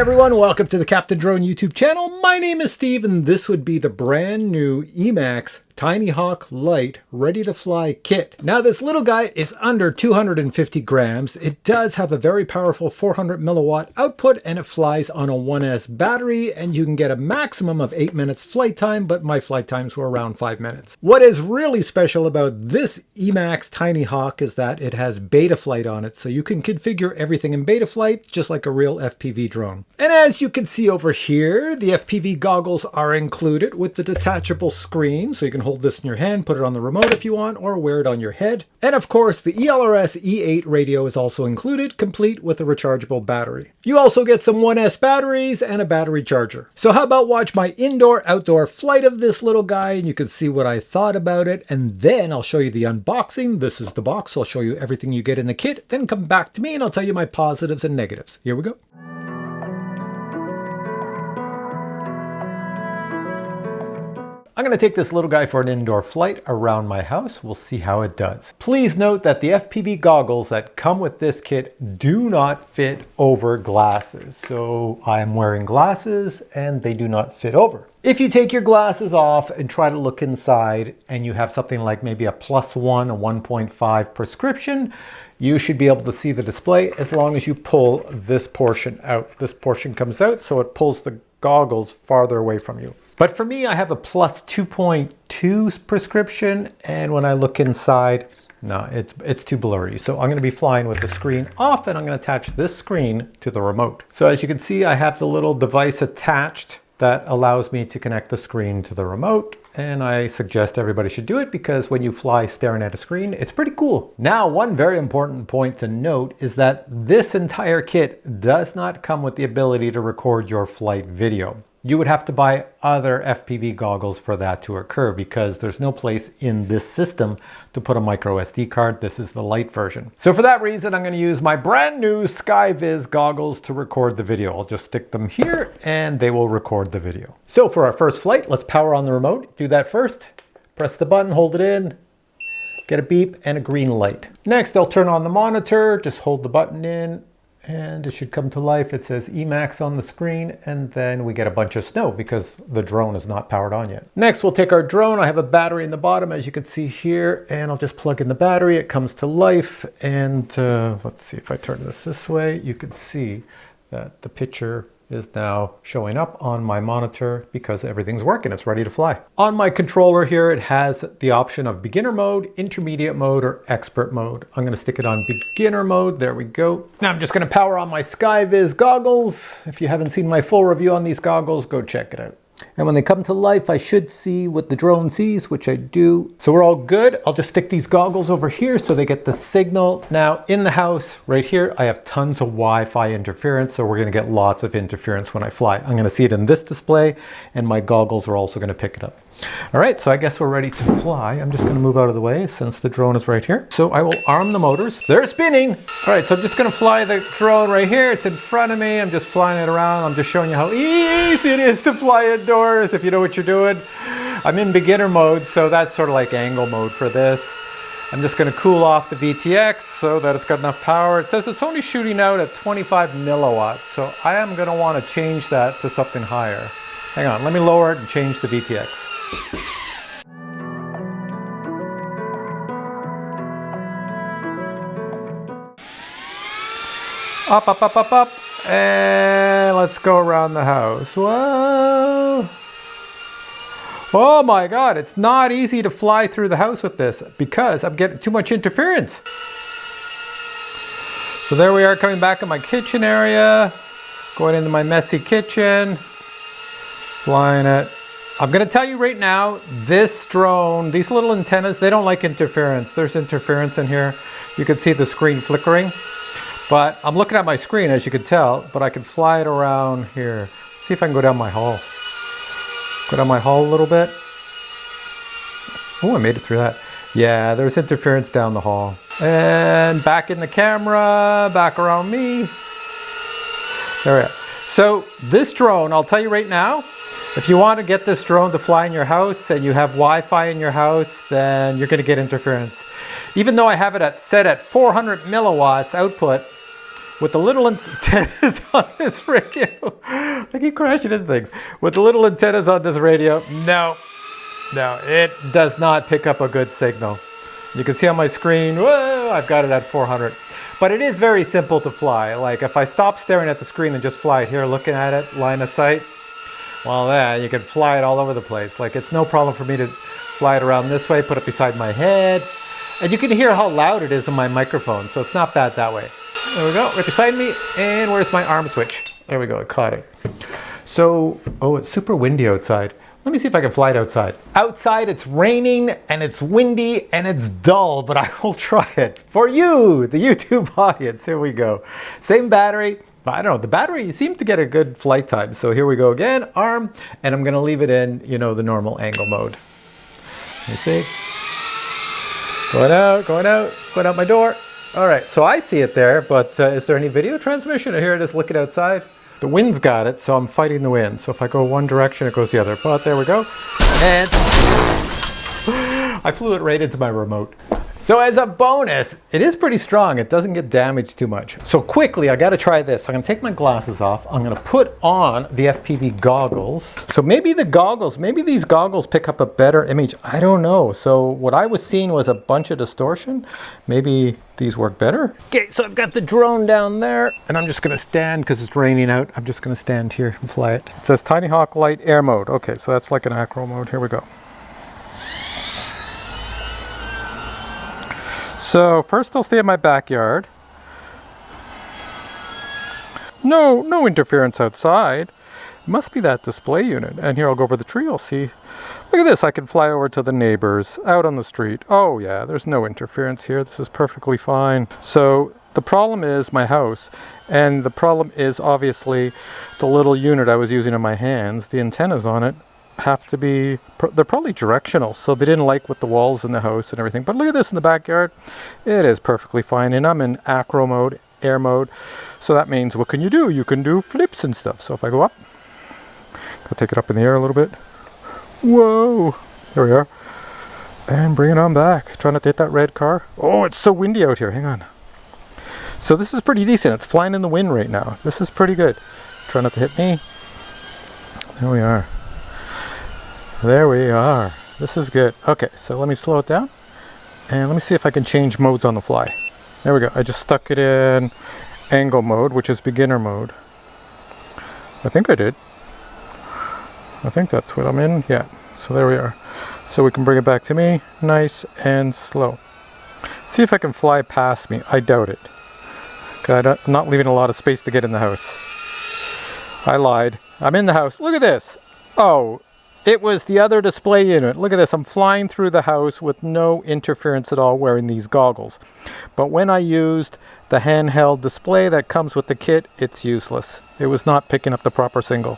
everyone, welcome to the Captain Drone YouTube channel. My name is Steve and this would be the brand new EMAX TinyHawk Lite ready to fly kit. Now this little guy is under 250 grams. It does have a very powerful 400 milliwatt output and it flies on a 1S battery, and you can get a maximum of 8 minutes flight time, but my flight times were around 5 minutes. What is really special about this EMAX TinyHawk is that it has beta flight on it, so you can configure everything in beta flight just like a real FPV drone. And as you can see over here, the FPV goggles are included with the detachable screen, so you can hold this in your hand, put it on the remote if you want, or wear it on your head. And of course, the ELRS E8 radio is also included, complete with a rechargeable battery. You also get some 1S batteries and a battery charger. So how about watch my indoor-outdoor flight of this little guy, and you can see what I thought about it, and then I'll show you the unboxing. This is the box, so I'll show you everything you get in the kit, then come back to me and I'll tell you my positives and negatives. Here we go. I'm going to take this little guy for an indoor flight around my house. We'll see how it does. Please note that the FPV goggles that come with this kit do not fit over glasses. So I am wearing glasses and they do not fit over. If you take your glasses off and try to look inside and you have something like maybe a +1, a 1.5 prescription, you should be able to see the display as long as you pull this portion out. This portion comes out, so it pulls the goggles farther away from you. But for me, I have a +2.2 prescription, and when I look inside, no, it's too blurry. So I'm going to be flying with the screen off, and I'm going to attach this screen to the remote. So as you can see, I have the little device attached that allows me to connect the screen to the remote, and I suggest everybody should do it because when you fly staring at a screen, it's pretty cool. Now, one very important point to note is that this entire kit does not come with the ability to record your flight video. You would have to buy other FPV goggles for that to occur because there's no place in this system to put a micro SD card. This is the Lite version. So for that reason, I'm going to use my brand new SkyViz goggles to record the video. I'll just stick them here and they will record the video. So for our first flight, let's power on the remote. Do that first. Press the button, hold it in, get a beep and a green light. Next, I'll turn on the monitor. Just hold the button in, and it should come to life. It says EMAX on the screen, and then we get a bunch of snow because the drone is not powered on yet. Next, we'll take our drone. I have a battery in the bottom, as you can see here, and I'll just plug in the battery. It comes to life, and let's see if I turn this way, you can see that the picture is now showing up on my monitor because everything's working. It's ready to fly. On my controller here, it has the option of beginner mode, intermediate mode, or expert mode. I'm going to stick it on beginner mode. There we go. Now I'm just going to power on my SkyViz goggles. If you haven't seen my full review on these goggles, go check it out. And when they come to life, I should see what the drone sees, which I do. So we're all good. I'll just stick these goggles over here so they get the signal. Now in the house right here, I have tons of Wi-Fi interference. So we're going to get lots of interference when I fly. I'm going to see it in this display, and my goggles are also going to pick it up. All right, so I guess we're ready to fly. I'm just going to move out of the way since the drone is right here. So I will arm the motors. They're spinning. All right, so I'm just going to fly the drone right here. It's in front of me. I'm just flying it around. I'm just showing you how easy it is to fly indoors if you know what you're doing. I'm in beginner mode, so that's sort of like angle mode for this. I'm just going to cool off the VTX so that it's got enough power. It says it's only shooting out at 25 milliwatts, so I am going to want to change that to something higher. Hang on, let me lower it and change the VTX. Up, up, up, up, up, and let's go around the house. Whoa! Oh my God, it's not easy to fly through the house with this because I'm getting too much interference. So there we are, coming back in my kitchen area, going into my messy kitchen, flying it. I'm going to tell you right now, this drone, these little antennas, they don't like interference. There's interference in here. You can see the screen flickering. But I'm looking at my screen, as you can tell, but I can fly it around here. See if I can go down my hall. Go down my hall a little bit. Oh, I made it through that. Yeah, there's interference down the hall. And back in the camera, back around me. There we are. So this drone, I'll tell you right now, if you want to get this drone to fly in your house and you have Wi-Fi in your house, then you're going to get interference. Even though I have it set at 400 milliwatts output, with the little antennas on this radio, I keep crashing into things. With the little antennas on this radio, no, it does not pick up a good signal. You can see on my screen, whoa, I've got it at 400. But it is very simple to fly. Like if I stop staring at the screen and just fly it here, looking at it, line of sight, well, yeah, you can fly it all over the place. Like it's no problem for me to fly it around this way, put it beside my head. And you can hear how loud it is in my microphone, so it's not bad that way. There we go, right beside me. And where's my arm switch? There we go, I caught it. So, oh, it's super windy outside. Let me see if I can fly it outside. Outside it's raining and it's windy and it's dull, but I will try it. For you, the YouTube audience, here we go. Same battery, but I don't know, the battery, you seem to get a good flight time. So here we go again, arm, and I'm gonna leave it in, you know, the normal angle mode. You see? Going out my door. All right, so I see it there, but is there any video transmission? Here it is looking outside. The wind's got it, so I'm fighting the wind. So if I go one direction, it goes the other. But there we go. And I flew it right into my remote. So as a bonus, it is pretty strong. It doesn't get damaged too much. So quickly, I gotta try this. I'm gonna take my glasses off. I'm gonna put on the FPV goggles. So maybe these goggles pick up a better image. I don't know. So what I was seeing was a bunch of distortion. Maybe these work better. Okay, so I've got the drone down there and I'm just gonna stand because it's raining out. I'm just gonna stand here and fly it. It says TinyHawk Lite air mode. Okay, so that's like an acro mode. Here we go. So first I'll stay in my backyard. No interference outside. Must be that display unit. And here I'll go over the tree, I'll see. Look at this, I can fly over to the neighbors out on the street. Oh yeah, there's no interference here. This is perfectly fine. So the problem is my house. And the problem is obviously the little unit I was using in my hands. The antennas on it have to be, they're probably directional, so they didn't like with the walls in the house and everything. But look at this in the backyard, it is perfectly fine, and I'm in acro mode, air mode. So that means, what can you do? You can do flips and stuff. So if I go up, I'll take it up in the air a little bit. Whoa, there we are. And bring it on back. Try not to hit that red car. Oh, it's so windy out here, hang on. So this is pretty decent. It's flying in the wind right now. This is pretty good. Try not to hit me. There we are. There we are. This is good. Okay, so let me slow it down. And let me see if I can change modes on the fly. There we go. I just stuck it in angle mode, which is beginner mode. I think I did. I think that's what I'm in. Yeah. So there we are. So we can bring it back to me. Nice and slow. See if I can fly past me. I doubt it. I'm not leaving a lot of space to get in the house. I lied. I'm in the house. Look at this. Oh, it was the other display unit. Look at this. I'm flying through the house with no interference at all wearing these goggles. But when I used the handheld display that comes with the kit, it's useless. It was not picking up the proper signal.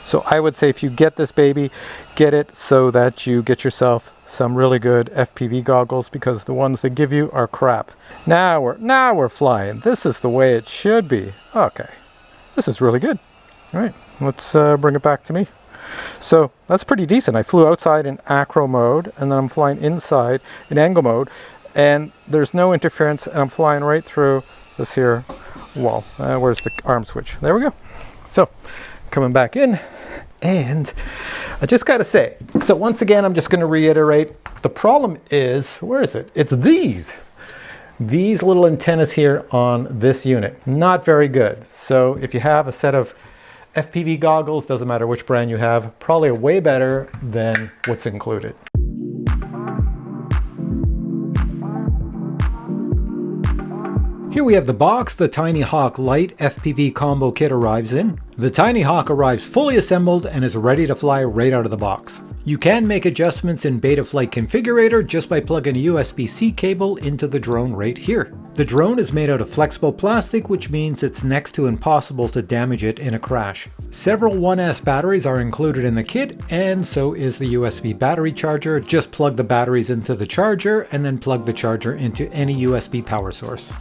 So I would say if you get this baby, get it so that you get yourself some really good FPV goggles, because the ones they give you are crap. Now we're flying. This is the way it should be. Okay. This is really good. All right. Let's bring it back to me. So that's pretty decent. I flew outside in acro mode, and then I'm flying inside in angle mode, and there's no interference, and I'm flying right through this here wall. Where's the arm switch? There we go. So coming back in, and I just gotta say, so once again, I'm just gonna reiterate, the problem is, where is it? It's these little antennas here on this unit. Not very good. So if you have a set of FPV goggles, doesn't matter which brand you have, probably way better than what's included. Here we have the box the TinyHawk Lite FPV combo kit arrives in. The TinyHawk arrives fully assembled and is ready to fly right out of the box. You can make adjustments in Betaflight Configurator just by plugging a USB-C cable into the drone right here. The drone is made out of flexible plastic, which means it's next to impossible to damage it in a crash. Several 1S batteries are included in the kit, and so is the USB battery charger. Just plug the batteries into the charger and then plug the charger into any USB power source.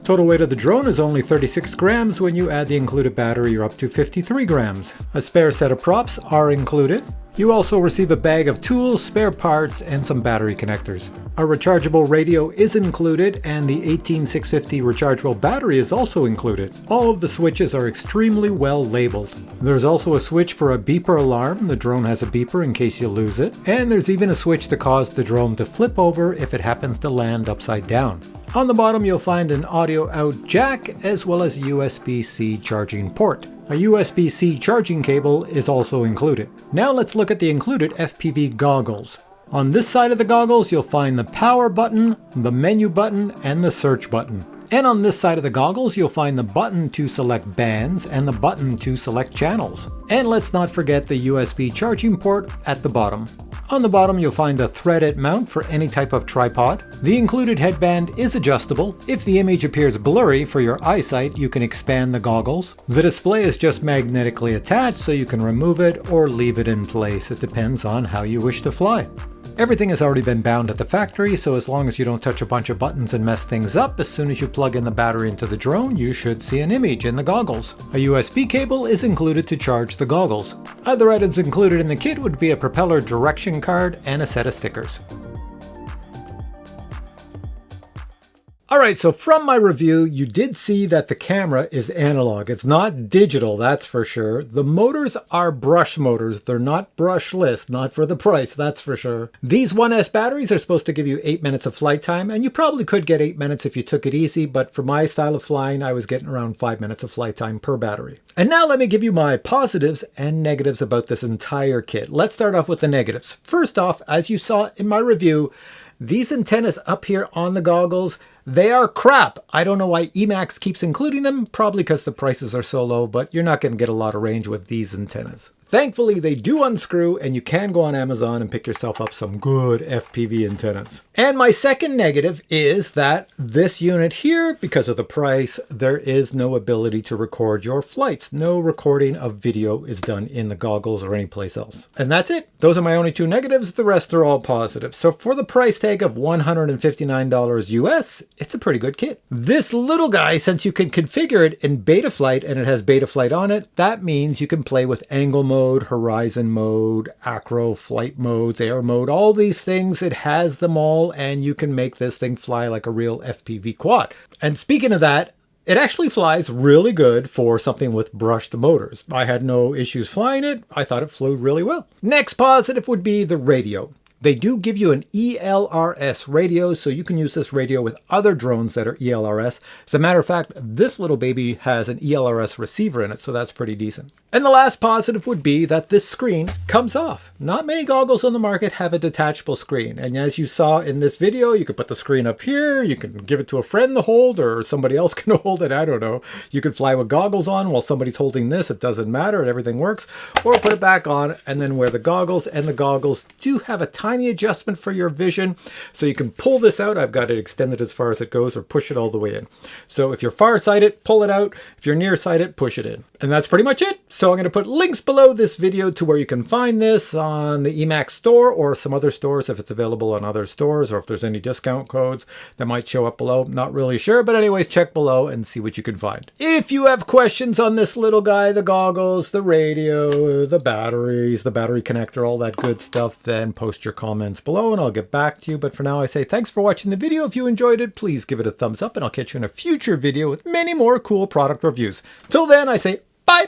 Total weight of the drone is only 36 grams. When you add the included battery, you're up to 53 grams. A spare set of props are included. You also receive a bag of tools, spare parts, and some battery connectors. A rechargeable radio is included, and the 18650 rechargeable battery is also included. All of the switches are extremely well labeled. There's also a switch for a beeper alarm. The drone has a beeper in case you lose it. And there's even a switch to cause the drone to flip over if it happens to land upside down. On the bottom you'll find an audio out jack as well as a USB-C charging port. A USB-C charging cable is also included. Now let's look at the included FPV goggles. On this side of the goggles you'll find the power button, the menu button, and the search button. And on this side of the goggles you'll find the button to select bands and the button to select channels. And let's not forget the USB charging port at the bottom. On the bottom you'll find a threaded mount for any type of tripod. The included headband is adjustable. If the image appears blurry for your eyesight, you can expand the goggles. The display is just magnetically attached, so you can remove it or leave it in place. It depends on how you wish to fly. Everything has already been bound at the factory, so as long as you don't touch a bunch of buttons and mess things up, as soon as you plug in the battery into the drone, you should see an image in the goggles. A USB cable is included to charge the goggles. Other items included in the kit would be a propeller direction card and a set of stickers. Alright, so from my review, you did see that the camera is analog. It's not digital, that's for sure. The motors are brush motors. They're not brushless, not for the price, that's for sure. These 1S batteries are supposed to give you 8 minutes of flight time, and you probably could get 8 minutes if you took it easy, but for my style of flying, I was getting around 5 minutes of flight time per battery. And now let me give you my positives and negatives about this entire kit. Let's start off with the negatives. First off, as you saw in my review, these antennas up here on the goggles, they are crap. I don't know why EMAX keeps including them, probably because the prices are so low, but you're not going to get a lot of range with these antennas. Thankfully, they do unscrew, and you can go on Amazon and pick yourself up some good FPV antennas. And my second negative is that this unit here, because of the price, there is no ability to record your flights. No recording of video is done in the goggles or anyplace else. And that's it. Those are my only two negatives. The rest are all positive. So for the price tag of $159 US, it's a pretty good kit. This little guy, since you can configure it in Betaflight and it has Betaflight on it, that means you can play with angle mode, horizon mode, acro, flight modes, air mode, all these things. It has them all, and you can make this thing fly like a real FPV quad. And speaking of that, it actually flies really good for something with brushed motors. I had no issues flying it. I thought it flew really well. Next positive would be the radio. They do give you an ELRS radio, so you can use this radio with other drones that are ELRS. As a matter of fact, this little baby has an ELRS receiver in it, so that's pretty decent. And the last positive would be that this screen comes off. Not many goggles on the market have a detachable screen. And as you saw in this video, you can put the screen up here, you can give it to a friend to hold, or somebody else can hold it, I don't know. You can fly with goggles on while somebody's holding this, it doesn't matter, everything works. Or put it back on and then wear the goggles, and the goggles do have a tiny adjustment for your vision. So you can pull this out, I've got it extended as far as it goes, or push it all the way in. So if you're farsighted, pull it out. If you're nearsighted, push it in. And that's pretty much it. So I'm going to put links below this video to where you can find this on the EMAX Store or some other stores if it's available on other stores, or if there's any discount codes that might show up below. Not really sure, but anyways, check below and see what you can find. If you have questions on this little guy, the goggles, the radio, the batteries, the battery connector, all that good stuff, then post your comments below and I'll get back to you. But for now, I say thanks for watching the video. If you enjoyed it, please give it a thumbs up, and I'll catch you in a future video with many more cool product reviews. Till then, I say bye.